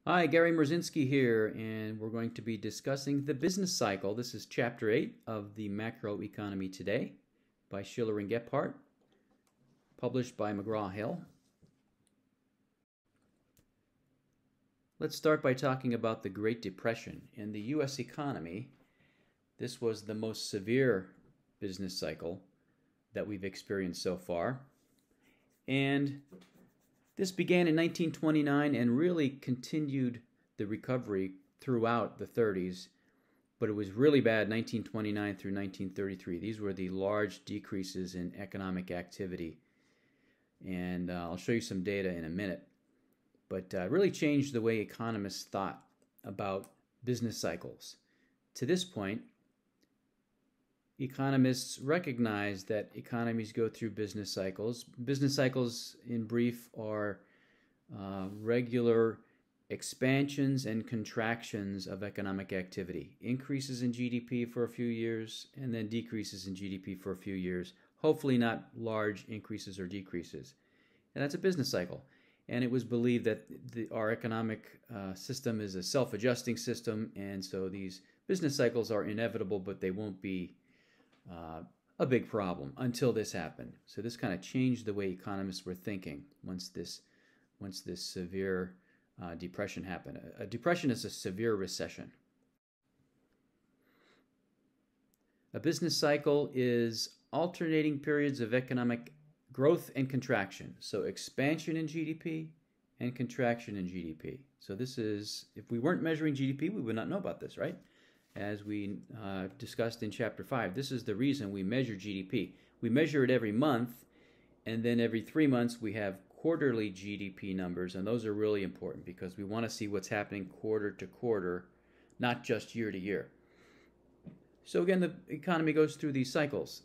Hi, Gary Merzinski here, and we're going to be discussing the business cycle. This is Chapter 8 of the Macroeconomy Today by Schiller and Gephardt, published by McGraw-Hill. Let's start by talking about the Great Depression. In the U.S. economy, this was the most severe business cycle that we've experienced so far. And this began in 1929 and really continued the recovery throughout the 30s, but it was really bad 1929 through 1933. These were the large decreases in economic activity, and I'll show you some data in a minute. But it really changed the way economists thought about business cycles. To this point, economists recognize that economies go through business cycles. Business cycles, in brief, are regular expansions and contractions of economic activity. Increases in GDP for a few years and then decreases in GDP for a few years. Hopefully not large increases or decreases. And that's a business cycle. And it was believed that our economic system is a self-adjusting system, and so these business cycles are inevitable, but they won't be a big problem until this happened. So this kind of changed the way economists were thinking once this severe depression happened. A depression is a severe recession. A business cycle is alternating periods of economic growth and contraction. So expansion in GDP and contraction in GDP. So this is, if we weren't measuring GDP, we would not know about this, right? As we discussed in Chapter 5, this is the reason we measure GDP. We measure it every month, and then every 3 months we have quarterly GDP numbers, and those are really important because we want to see what's happening quarter to quarter, not just year to year. So again, the economy goes through these cycles.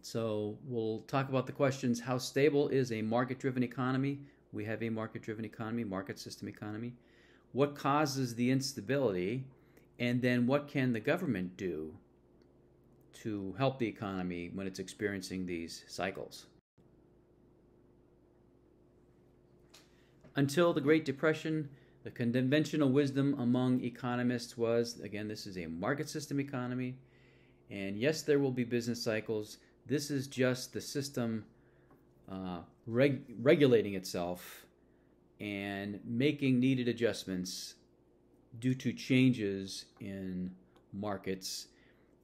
So we'll talk about the questions: how stable is a market-driven economy? We have a market-driven economy, market system economy. What causes the instability, and then what can the government do to help the economy when it's experiencing these cycles? Until the Great Depression, the conventional wisdom among economists was, again, this is a market system economy, and yes, there will be business cycles. This is just the system regulating itself and making needed adjustments due to changes in markets.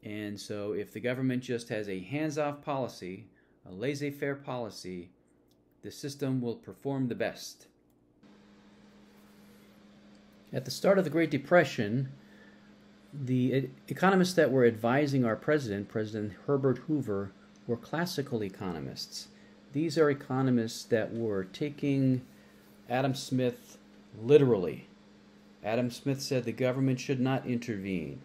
And so if the government just has a hands-off policy, a laissez-faire policy, the system will perform the best. At the start of the Great Depression, the economists that were advising our president, President Herbert Hoover, were classical economists. These are economists that were taking Adam Smith literally. Adam Smith said the government should not intervene.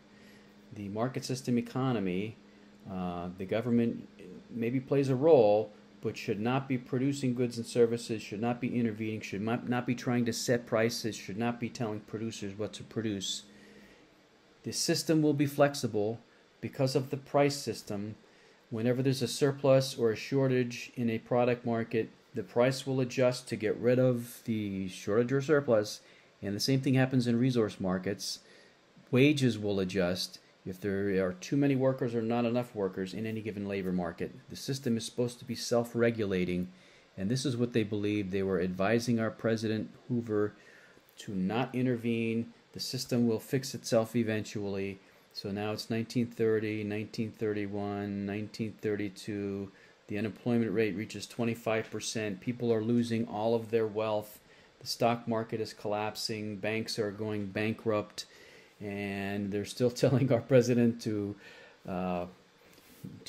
The market system economy, the government maybe plays a role, but should not be producing goods and services, should not be intervening, should not be trying to set prices, should not be telling producers what to produce. The system will be flexible because of the price system. Whenever there's a surplus or a shortage in a product market, the price will adjust to get rid of the shortage or surplus, and the same thing happens in resource markets. Wages will adjust if there are too many workers or not enough workers in any given labor market. The system is supposed to be self-regulating, and this is what they believed. They were advising our President Hoover to not intervene. The system will fix itself eventually. So now it's 1930, 1931, 1932. The unemployment rate reaches 25%. People are losing all of their wealth. The stock market is collapsing. Banks are going bankrupt. And they're still telling our president to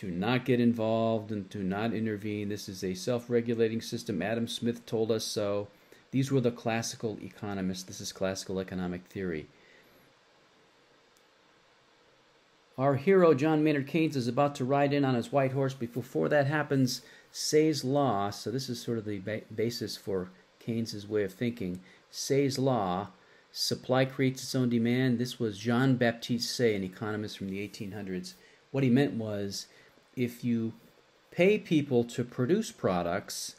not get involved and to not intervene. This is a self-regulating system. Adam Smith told us so. These were the classical economists. This is classical economic theory. Our hero, John Maynard Keynes, is about to ride in on his white horse, but before that happens, Say's law, so this is sort of the basis for Keynes's way of thinking. Say's law, supply creates its own demand. This was Jean-Baptiste Say, an economist from the 1800s. What he meant was, if you pay people to produce products,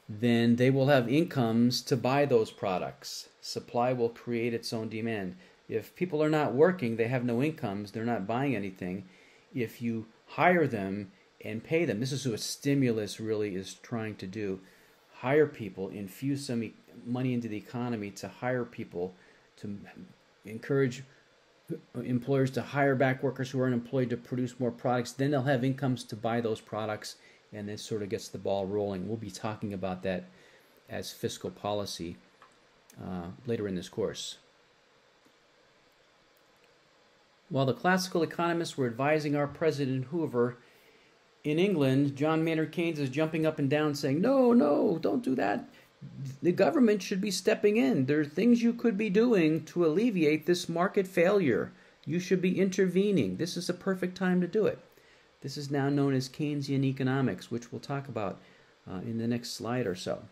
then they will have incomes to buy those products. Supply will create its own demand. If people are not working, they have no incomes, they're not buying anything. If you hire them and pay them, this is what stimulus really is trying to do. Hire people, infuse some money into the economy to hire people, to encourage employers to hire back workers who are unemployed to produce more products. Then they'll have incomes to buy those products, and this sort of gets the ball rolling. We'll be talking about that as fiscal policy later in this course. While the classical economists were advising our President Hoover, in England, John Maynard Keynes is jumping up and down saying, no, no, don't do that. The government should be stepping in. There are things you could be doing to alleviate this market failure. You should be intervening. This is a perfect time to do it. This is now known as Keynesian economics, which we'll talk about in the next slide or so.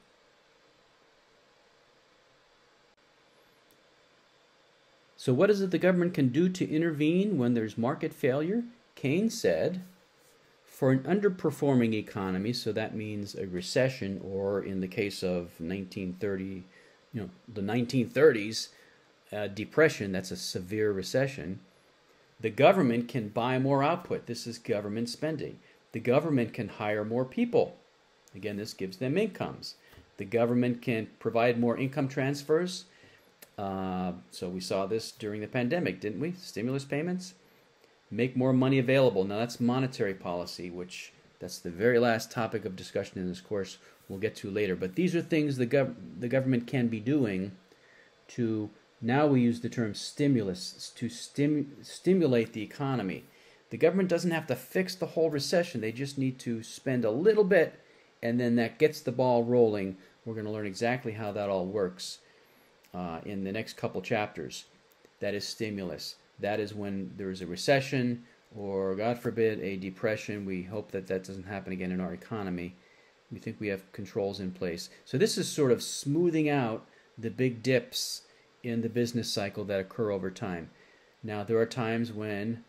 So what is it the government can do to intervene when there's market failure? Keynes said, for an underperforming economy, so that means a recession, or in the case of the 1930s, depression, that's a severe recession, the government can buy more output. This is government spending. The government can hire more people. Again, this gives them incomes. The government can provide more income transfers. So we saw this during the pandemic, didn't we? Stimulus payments. Make more money available. Now that's monetary policy, which that's the very last topic of discussion in this course we'll get to later. But these are things the government can be doing to, now we use the term stimulus, to stimulate the economy. The government doesn't have to fix the whole recession. They just need to spend a little bit, and then that gets the ball rolling. We're going to learn exactly how that all works in the next couple chapters. That is stimulus. That is when there is a recession or, God forbid, a depression. We hope that that doesn't happen again in our economy. We think we have controls in place. So this is sort of smoothing out the big dips in the business cycle that occur over time. Now, there are times when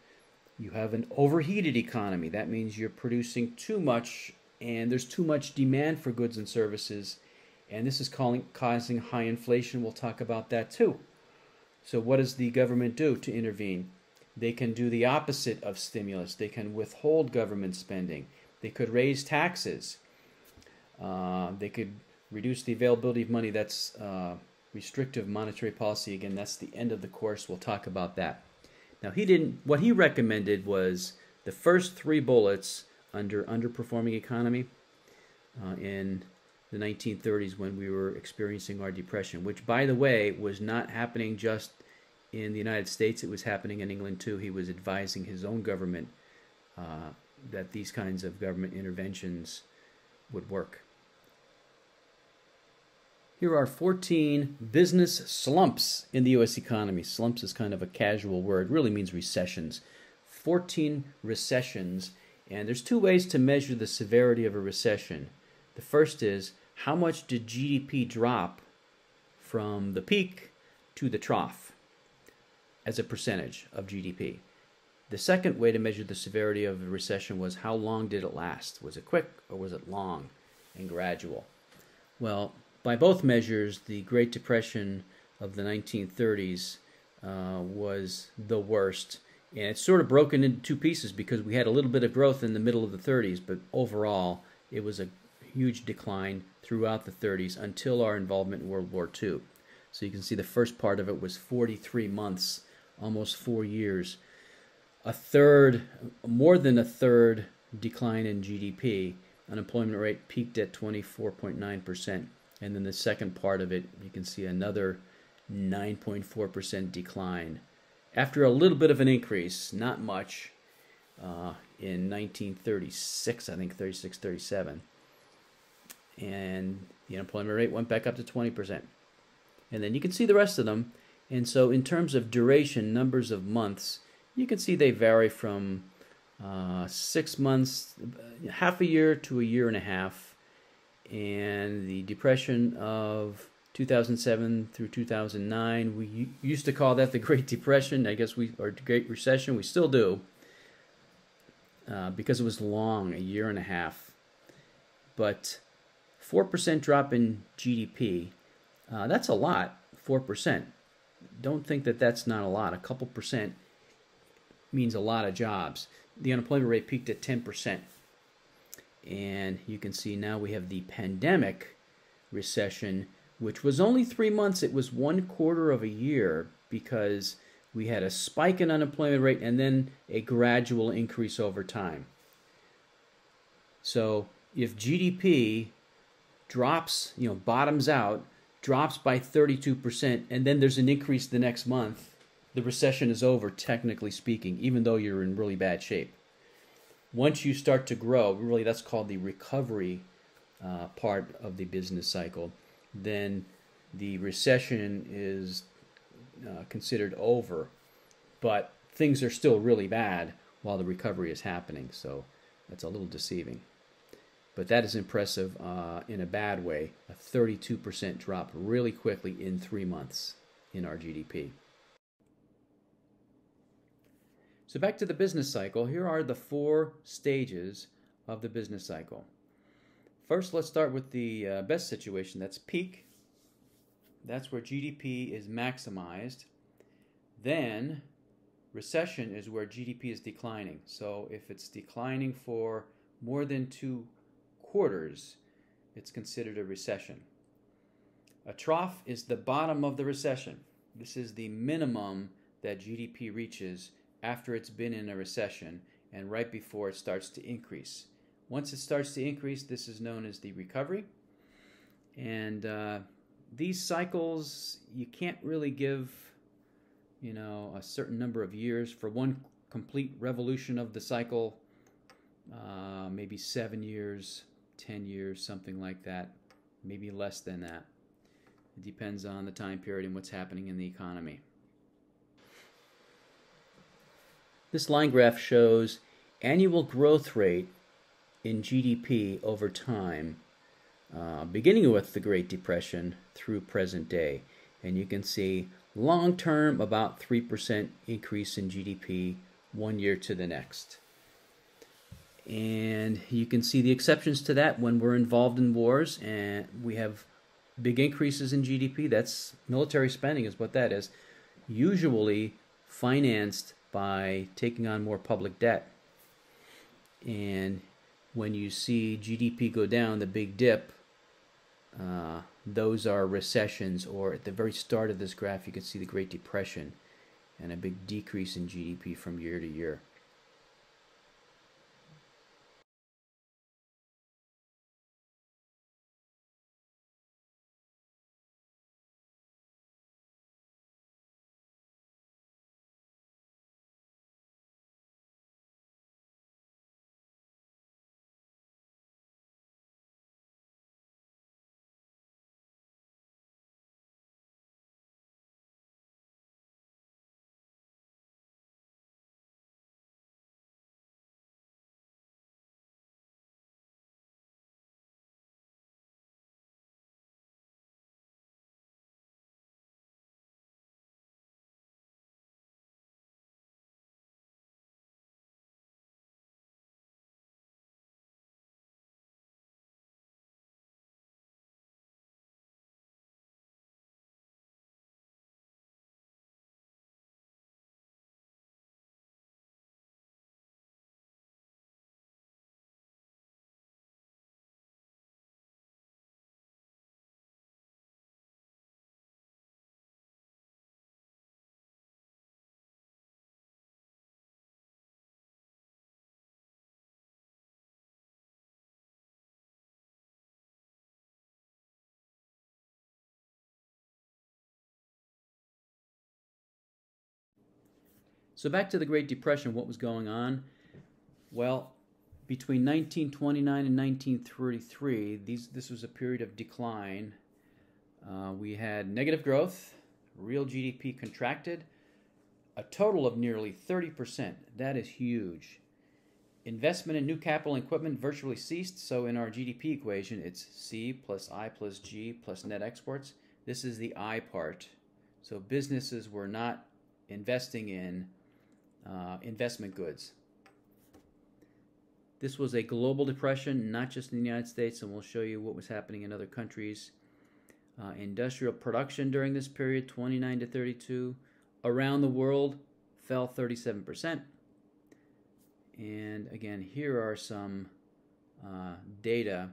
you have an overheated economy. That means you're producing too much and there's too much demand for goods and services. And this is causing high inflation. We'll talk about that too. So what does the government do to intervene? They can do the opposite of stimulus. They can withhold government spending. They could raise taxes. They could reduce the availability of money. That's restrictive monetary policy. Again, that's the end of the course. We'll talk about that. Now, what he recommended was the first three bullets under underperforming economy in the 1930s when we were experiencing our depression, which, by the way, was not happening just in the United States. It was happening in England too. He was advising his own government that these kinds of government interventions would work. Here are 14 business slumps in the U.S. economy. Slumps is kind of a casual word. It really means recessions. 14 recessions. And there's two ways to measure the severity of a recession. The first is, how much did GDP drop from the peak to the trough as a percentage of GDP? The second way to measure the severity of a recession was, how long did it last? Was it quick or was it long and gradual? Well, by both measures, the Great Depression of the 1930s was the worst. And it's sort of broken into two pieces because we had a little bit of growth in the middle of the 30s, but overall it was a huge decline throughout the 30s until our involvement in World War II. So you can see the first part of it was 43 months, almost 4 years. More than a third decline in GDP. Unemployment rate peaked at 24.9%. And then the second part of it, you can see another 9.4% decline. After a little bit of an increase, not much, in 1936, I think 36, 37. And the unemployment rate went back up to 20%. And then you can see the rest of them. And so in terms of duration, numbers of months, you can see they vary from 6 months, half a year to a year and a half. And the depression of 2007 through 2009, we used to call that the Great Depression. I guess or Great Recession. We still do, because it was long, a year and a half. But 4% drop in GDP, that's a lot, 4%. Don't think that that's not a lot. A couple percent means a lot of jobs. The unemployment rate peaked at 10%. And you can see now we have the pandemic recession, which was only 3 months. It was 1/4 of a year because we had a spike in unemployment rate and then a gradual increase over time. So if GDP drops, bottoms out, drops by 32%, and then there's an increase the next month, the recession is over, technically speaking, even though you're in really bad shape. Once you start to grow, really that's called the recovery part of the business cycle, then the recession is considered over. But things are still really bad while the recovery is happening, so that's a little deceiving. But that is impressive in a bad way, a 32% drop really quickly in 3 months in our GDP. So back to the business cycle, here are the 4 stages of the business cycle. First, let's start with the best situation. That's peak. That's where GDP is maximized. Then recession is where GDP is declining. So if it's declining for more than 2 quarters, it's considered a recession. A trough is the bottom of the recession. This is the minimum that GDP reaches after it's been in a recession and right before it starts to increase. Once it starts to increase, this is known as the recovery. And these cycles, you can't really give, a certain number of years. For one complete revolution of the cycle, maybe 7 years, 10 years, something like that, maybe less than that. It depends on the time period and what's happening in the economy. This line graph shows annual growth rate in GDP over time, beginning with the Great Depression through present day. And you can see long-term about 3% increase in GDP 1 year to the next. And you can see the exceptions to that when we're involved in wars and we have big increases in GDP. That's military spending is what that is, usually financed by taking on more public debt. And when you see GDP go down, the big dip, those are recessions, or at the very start of this graph you can see the Great Depression and a big decrease in GDP from year to year. So back to the Great Depression, what was going on? Well, between 1929 and 1933, this was a period of decline. We had negative growth, real GDP contracted, a total of nearly 30%. That is huge. Investment in new capital and equipment virtually ceased, so in our GDP equation, it's C plus I plus G plus net exports. This is the I part. So businesses were not investing in investment goods. This was a global depression, not just in the United States, and we'll show you what was happening in other countries. Industrial production during this period, 29 to 32. Around the world, fell 37%. And again, here are some data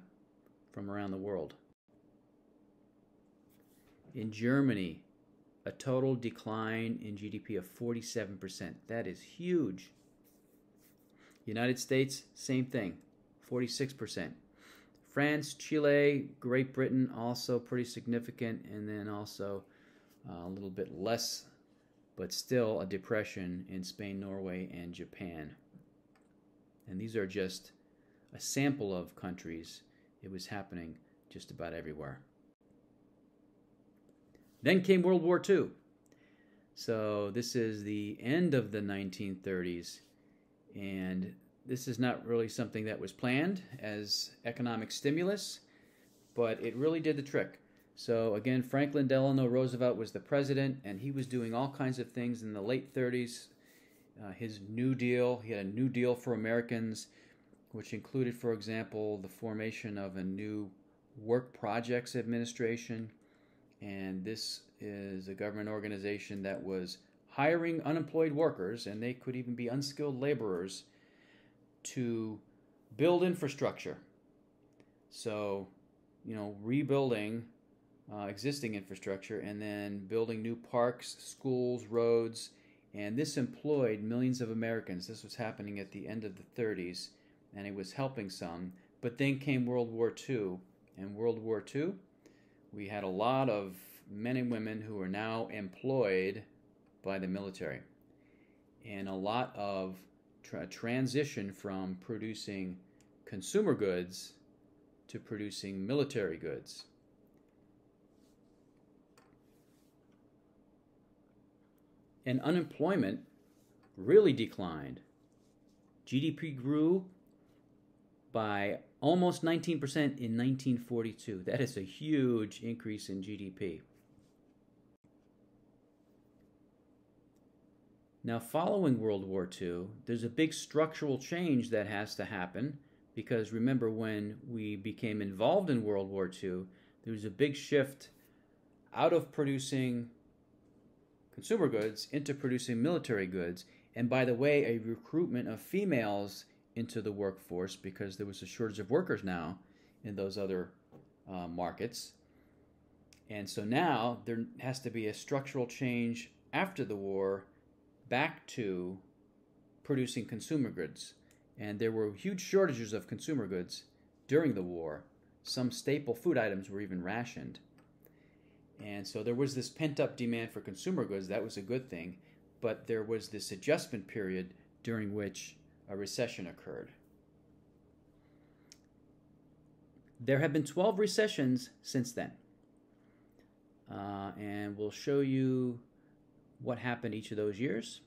from around the world. In Germany, a total decline in GDP of 47%. That is huge. United States, same thing, 46%. France, Chile, Great Britain, also pretty significant, and then also a little bit less, but still a depression in Spain, Norway, and Japan. And these are just a sample of countries. It was happening just about everywhere. Then came World War II. So this is the end of the 1930s, and this is not really something that was planned as economic stimulus, but it really did the trick. So again, Franklin Delano Roosevelt was the president, and he was doing all kinds of things in the late 30s. His New Deal, he had a New Deal for Americans, which included, for example, the formation of a new Work Projects Administration. And this is a government organization that was hiring unemployed workers, and they could even be unskilled laborers, to build infrastructure. So, rebuilding existing infrastructure and then building new parks, schools, roads. And this employed millions of Americans. This was happening at the end of the 30s, and it was helping some. But then came World War II. And World War II, we had a lot of men and women who are now employed by the military, and a lot of transition from producing consumer goods to producing military goods. And unemployment really declined. GDP grew by almost 19% in 1942. That is a huge increase in GDP. Now, following World War II, there's a big structural change that has to happen, because remember, when we became involved in World War II, there was a big shift out of producing consumer goods into producing military goods. And by the way, a recruitment of females into the workforce, because there was a shortage of workers now in those other markets. And so now there has to be a structural change after the war back to producing consumer goods. And there were huge shortages of consumer goods during the war. Some staple food items were even rationed. And so there was this pent-up demand for consumer goods. That was a good thing. But there was this adjustment period during which a recession occurred. There have been 12 recessions since then. And we'll show you what happened each of those years.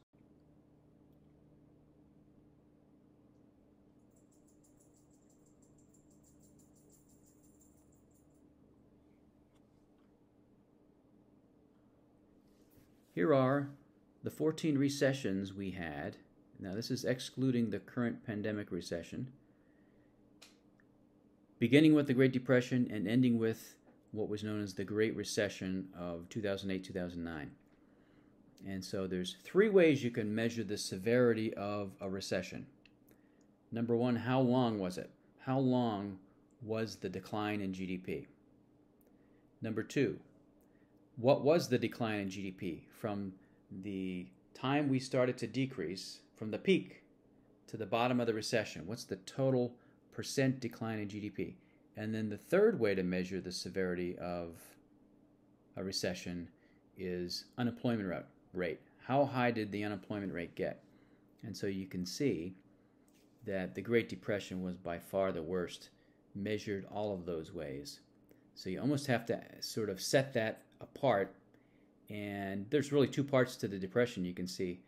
Here are the 14 recessions we had. Now, this is excluding the current pandemic recession, beginning with the Great Depression and ending with what was known as the Great Recession of 2008-2009. And so there's three ways you can measure the severity of a recession. Number one, how long was it? How long was the decline in GDP? Number two, what was the decline in GDP from the time we started to decrease, from the peak to the bottom of the recession? What's the total percent decline in GDP? And then the third way to measure the severity of a recession is unemployment rate. How high did the unemployment rate get? And so you can see that the Great Depression was by far the worst, measured all of those ways. So you almost have to sort of set that apart. And there's really two parts to the Depression. You can see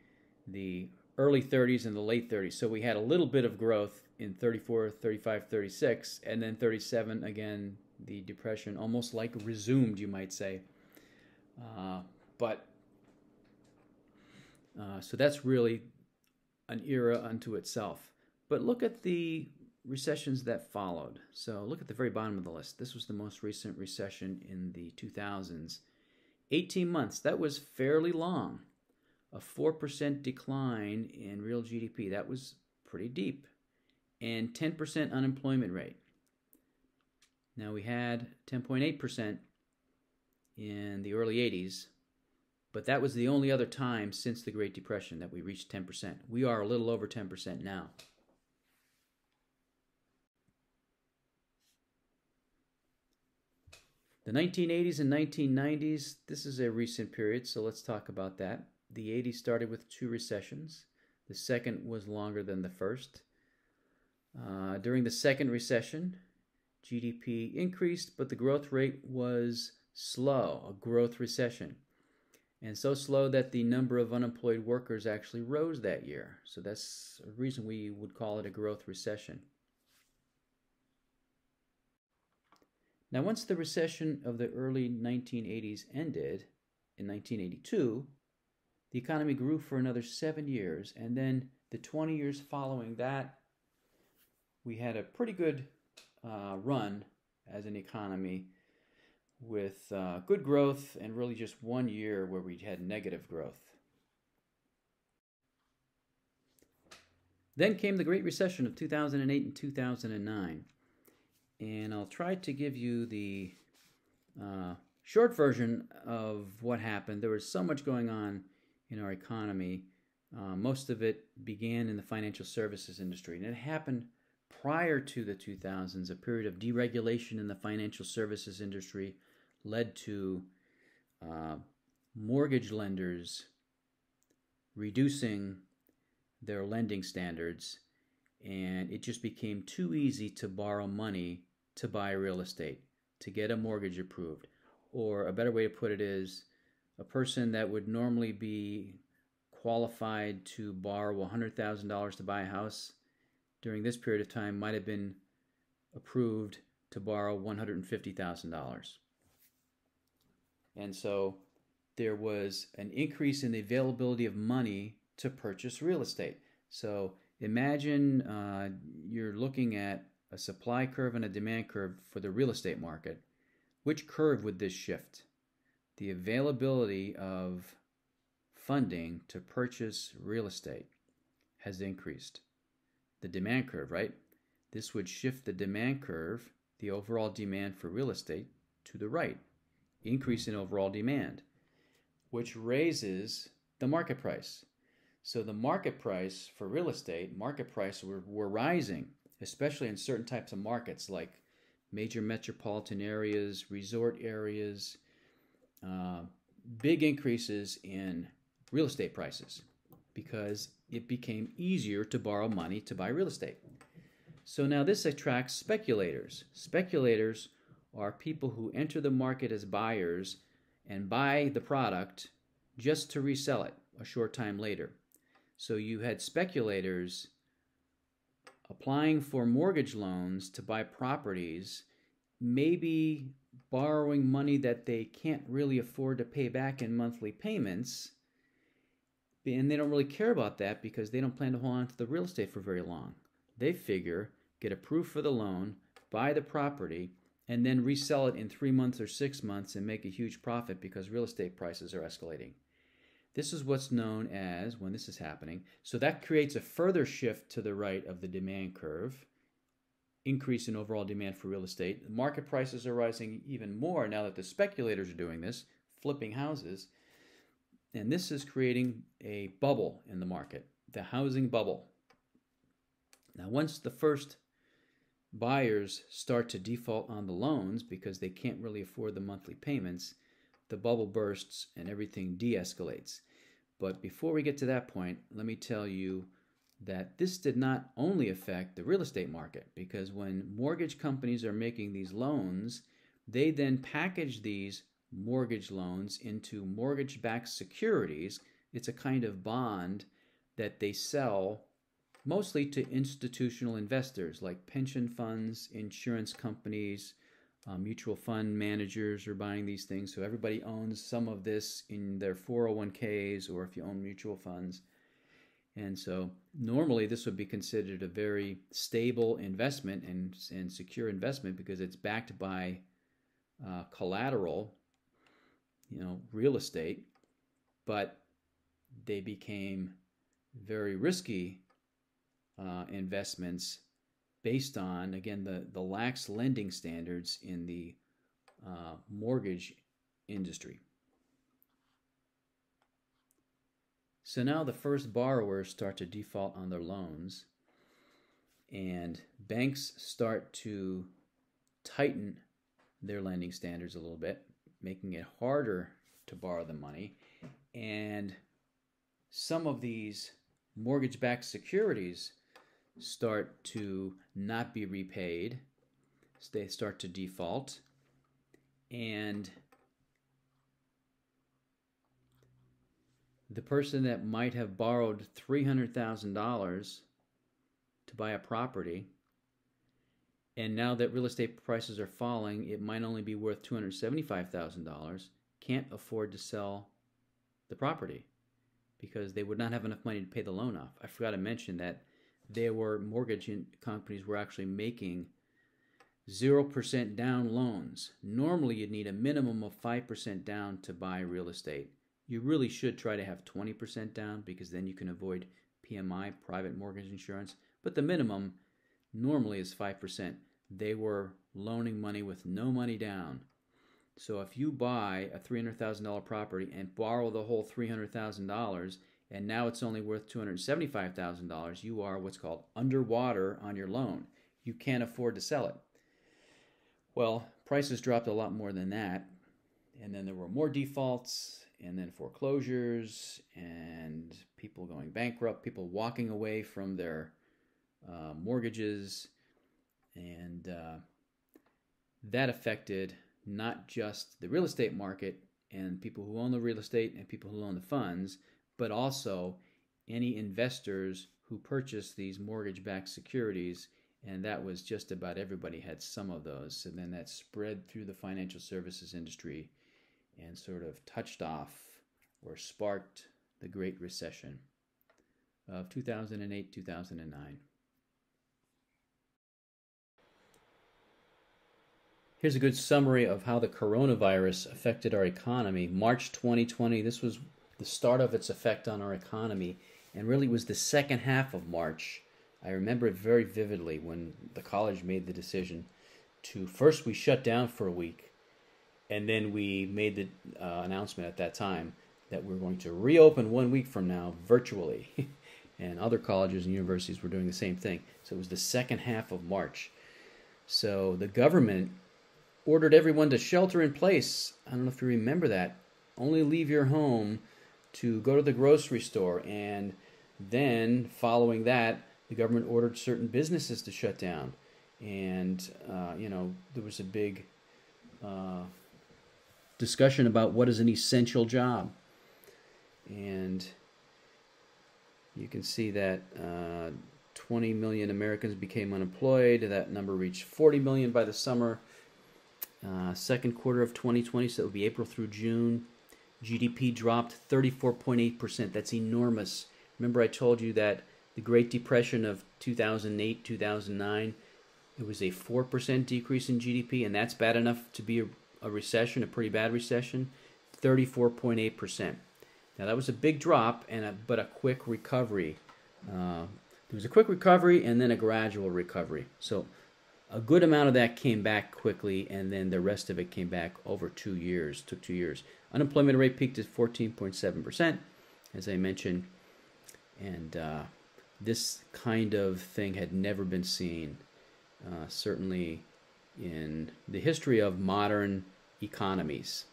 the early 30s and the late 30s. So we had a little bit of growth in 34, 35, 36, and then 37, again, the Depression almost like resumed, you might say. So that's really an era unto itself. But look at the recessions that followed. So look at the very bottom of the list. This was the most recent recession in the 2000s. 18 months, that was fairly long. A 4% decline in real GDP, that was pretty deep. And 10% unemployment rate. Now we had 10.8% in the early 80s, but that was the only other time since the Great Depression that we reached 10%. We are a little over 10% now. The 1980s and 1990s, this is a recent period, so let's talk about that. The 80s started with 2 recessions. The second was longer than the first. During the second recession, GDP increased, but the growth rate was slow, a growth recession. And so slow that the number of unemployed workers actually rose that year. So that's a reason we would call it a growth recession. Now, once the recession of the early 1980s ended in 1982, the economy grew for another 7 years. And then the 20 years following that, we had a pretty good run as an economy with good growth and really just 1 year where we had negative growth. Then came the Great Recession of 2008 and 2009. And I'll try to give you the short version of what happened. There was so much going on in our economy. Most of it began in the financial services industry, and it happened prior to the 2000s. A period of deregulation in the financial services industry led to mortgage lenders reducing their lending standards, and it just became too easy to borrow money to buy real estate, to get a mortgage approved. Or a better way to put it is, a person that would normally be qualified to borrow $100,000 to buy a house during this period of time might have been approved to borrow $150,000. And so there was an increase in the availability of money to purchase real estate. So imagine you're looking at a supply curve and a demand curve for the real estate market. Which curve would this shift? The availability of funding to purchase real estate has increased. The demand curve, right? This would shift the demand curve, the overall demand for real estate, to the right. Increase in overall demand, which raises the market price. So the market price for real estate, market price were rising, especially in certain types of markets like major metropolitan areas, resort areas, big increases in real estate prices because it became easier to borrow money to buy real estate. So now this attracts speculators. Speculators are people who enter the market as buyers and buy the product just to resell it a short time later. So you had speculators applying for mortgage loans to buy properties, maybe borrowing money that they can't really afford to pay back in monthly payments, and they don't really care about that because they don't plan to hold on to the real estate for very long. They figure, get approved for the loan, buy the property, and then resell it in 3 months or 6 months and make a huge profit because real estate prices are escalating. This is what's known as, when this is happening, so that creates a further shift to the right of the demand curve, increase in overall demand for real estate. The market prices are rising even more now that the speculators are doing this, flipping houses. And this is creating a bubble in the market, the housing bubble. Now, once the first buyers start to default on the loans because they can't really afford the monthly payments, the bubble bursts and everything de-escalates. But before we get to that point, let me tell you that this did not only affect the real estate market, because when mortgage companies are making these loans, they then package these mortgage loans into mortgage-backed securities. It's a kind of bond that they sell mostly to institutional investors like pension funds, insurance companies, mutual fund managers are buying these things. So everybody owns some of this in their 401ks or if you own mutual funds. And so normally this would be considered a very stable investment and secure investment because it's backed by collateral, real estate, but they became very risky investments based on, again, the lax lending standards in the mortgage industry. So now the first borrowers start to default on their loans, and banks start to tighten their lending standards a little bit, making it harder to borrow the money. And some of these mortgage-backed securities start to not be repaid. They start to default. And the person that might have borrowed $300,000 to buy a property, and now that real estate prices are falling, it might only be worth $275,000, can't afford to sell the property because they would not have enough money to pay the loan off. I forgot to mention that there were mortgage companies were actually making 0% down loans. Normally, you'd need a minimum of 5% down to buy real estate. You really should try to have 20% down because then you can avoid PMI, private mortgage insurance. But the minimum normally is 5%. They were loaning money with no money down. So if you buy a $300,000 property and borrow the whole $300,000 and now it's only worth $275,000, you are what's called underwater on your loan. You can't afford to sell it. Well, prices dropped a lot more than that, and then there were more defaults, and then foreclosures, and people going bankrupt, people walking away from their mortgages, and that affected not just the real estate market and people who own the real estate and people who own the funds, but also any investors who purchased these mortgage-backed securities. And that was just about everybody had some of those. And then that spread through the financial services industry and sort of touched off or sparked the Great Recession of 2008-2009. Here's a good summary of how the coronavirus affected our economy. March 2020, this was the start of its effect on our economy, and really was the second half of March. I remember it very vividly when the college made the decision to, first we shut down for a week, and then we made the announcement at that time that we're going to reopen 1 week from now virtually. And other colleges and universities were doing the same thing. So it was the second half of March. So the government ordered everyone to shelter in place. I don't know if you remember that. Only leave your home to go to the grocery store. And then following that, the government ordered certain businesses to shut down. And, there was a big discussion about what is an essential job. And you can see that 20 million Americans became unemployed. That number reached 40 million by the summer. Second quarter of 2020, so it would be April through June. GDP dropped 34.8%. That's enormous. Remember I told you that the Great Depression of 2008, 2009, it was a 4% decrease in GDP, and that's bad enough to be a recession, a pretty bad recession. 34.8%. Now that was a big drop, but a quick recovery. There was a quick recovery and then a gradual recovery. So a good amount of that came back quickly, and then the rest of it came back over 2 years. Took 2 years. Unemployment rate peaked at 14.7%, as I mentioned, and this kind of thing had never been seen, certainly in the history of modern economies.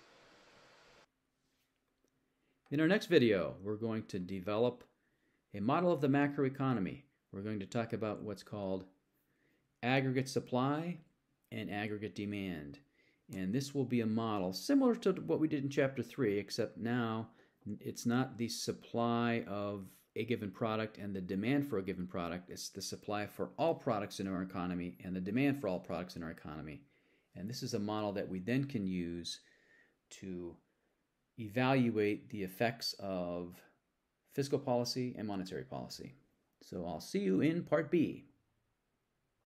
In our next video, we're going to develop a model of the macroeconomy. We're going to talk about what's called aggregate supply and aggregate demand. And this will be a model similar to what we did in Chapter 3, except now it's not the supply of a given product and the demand for a given product. It's the supply for all products in our economy and the demand for all products in our economy. And this is a model that we then can use to evaluate the effects of fiscal policy, and monetary policy. So I'll see you in part B.